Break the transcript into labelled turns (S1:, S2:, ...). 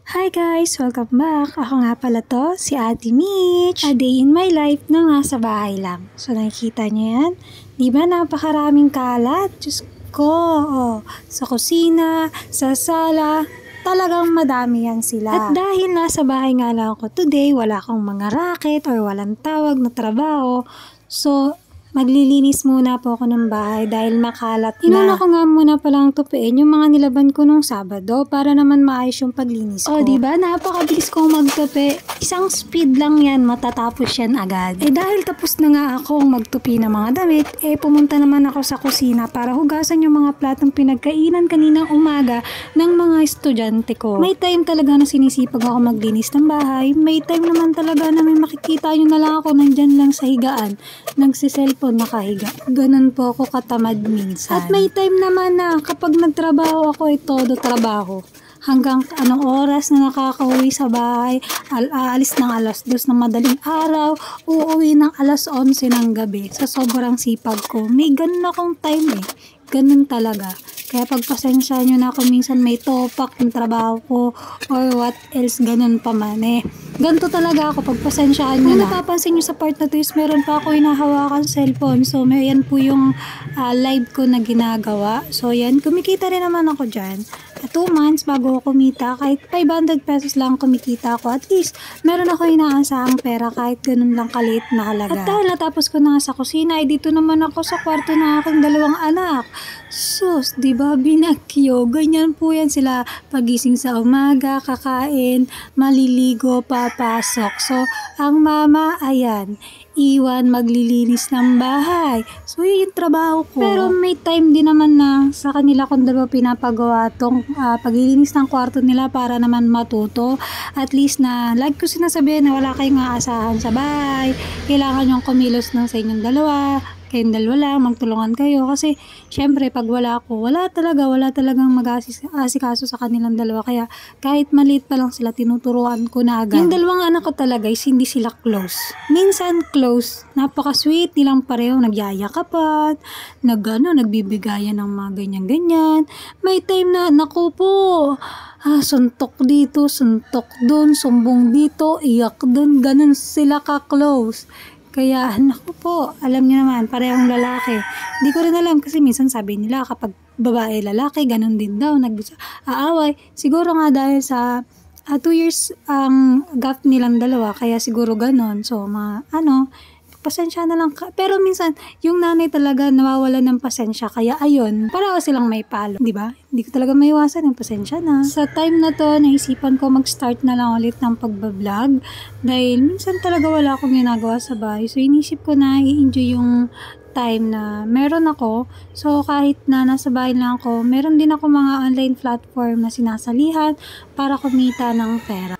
S1: Hi guys! Welcome back! Ako nga pala to, si Ate Mitch. A day in my life na nasa bahay lang. So nakikita niyo yan? Diba napakaraming kalat? Diyos ko! Sa kusina, sa sala, talagang madami yan sila. At dahil nasa bahay nga lang ako today, wala akong mga racket or walang tawag na trabaho. So, maglilinis muna po ako ng bahay dahil makalat na. Inuna ko nga muna palang tupiin yung mga nilaban ko nung Sabado para naman maayos yung paglinis ko. Diba? Napakabilis kong magtupi. Isang speed lang yan, matatapos yan agad. Dahil tapos na nga akong magtupi ng mga damit, pumunta naman ako sa kusina para hugasan yung mga platong pinagkainan kaninang umaga ng mga estudyante ko. May time talaga na sinisipag ako maglinis ng bahay. May time naman talaga na may makikita nyo na lang ako nandyan lang sa higaan. Nagsiselfon nakahiga. Ganun po ako katamad minsan. At may time naman na kapag nagtrabaho ako, todo trabaho. Hanggang anong oras na nakakauwi sa bahay, aalis ng alas 2 ng madaling araw, uuwi ng alas 11 ng gabi. Sa sobrang sipag ko, may ganun akong time Ganun talaga. Kaya pagpasensya nyo na ako minsan may topak ng trabaho ko or what else, ganun pa man Ganito talaga ako, pagpasensyaan nyo na. Kung napapansin nyo sa part na to is meron pa ako hinahawakan cellphone. So, yan po yung live ko na ginagawa. So, yan, kumikita rin naman ako dyan. 2 months bago ako kumita, kahit 500 pesos lang kumikita ako. At least, meron ako inaasahang pera kahit ganun lang kaliit na halaga. At dahil natapos ko na sa kusina, dito naman ako sa kwarto ng aking 2 anak. Sus, diba, binakyo. Ganyan po yan sila pagising sa umaga, kakain, maliligo, papasok. So, ang mama, ayan, iwan, maglilinis ng bahay. So, yun yung trabaho ko. Pero may time din naman na sa kanila kung dalawa pinapagawa tong paglilinis ng kwarto nila para naman matuto. At least na, like ko sinasabihin na wala kayong aasahan sa bahay. Kailangan yung kumilos ng sa inyong dalawa. Kayong dalawa lang, magtulungan kayo. Kasi, syempre, pag wala ako, wala talagang mag-aasikaso sa kanilang dalawa. Kaya, kahit maliit pa lang sila, tinuturuan ko na agad. Yung 2 anak ko talaga is hindi sila close. Minsan close, napaka-sweet nilang pareho, nagyayakapan, nagbibigayan ng mga ganyan-ganyan. May time na, naku po, suntok dito, suntok dun, sumbong dito, iyak dun, ganun sila ka-close. Kaya, naku po, alam niyo naman, parehong lalaki. Hindi ko rin alam kasi minsan sabi nila kapag babae lalaki, ganun din daw, aaway. Siguro nga dahil sa 2 years ang gap nilang dalawa, kaya siguro ganun. So, pasensya na lang. Pero minsan, yung nanay talaga nawawala ng pasensya. Kaya ayun, pareho silang may palo. Diba? Hindi ko talaga maiwasan yung pasensya na. Sa time na to, naisipan ko mag-start na lang ulit ng pagbablog. Dahil minsan talaga wala akong ginagawa sa bahay. So, inisip ko na i-enjoy yung time na meron ako. So, kahit na nasa bahay lang ako, meron din ako mga online platform na sinasalihan para kumita ng pera.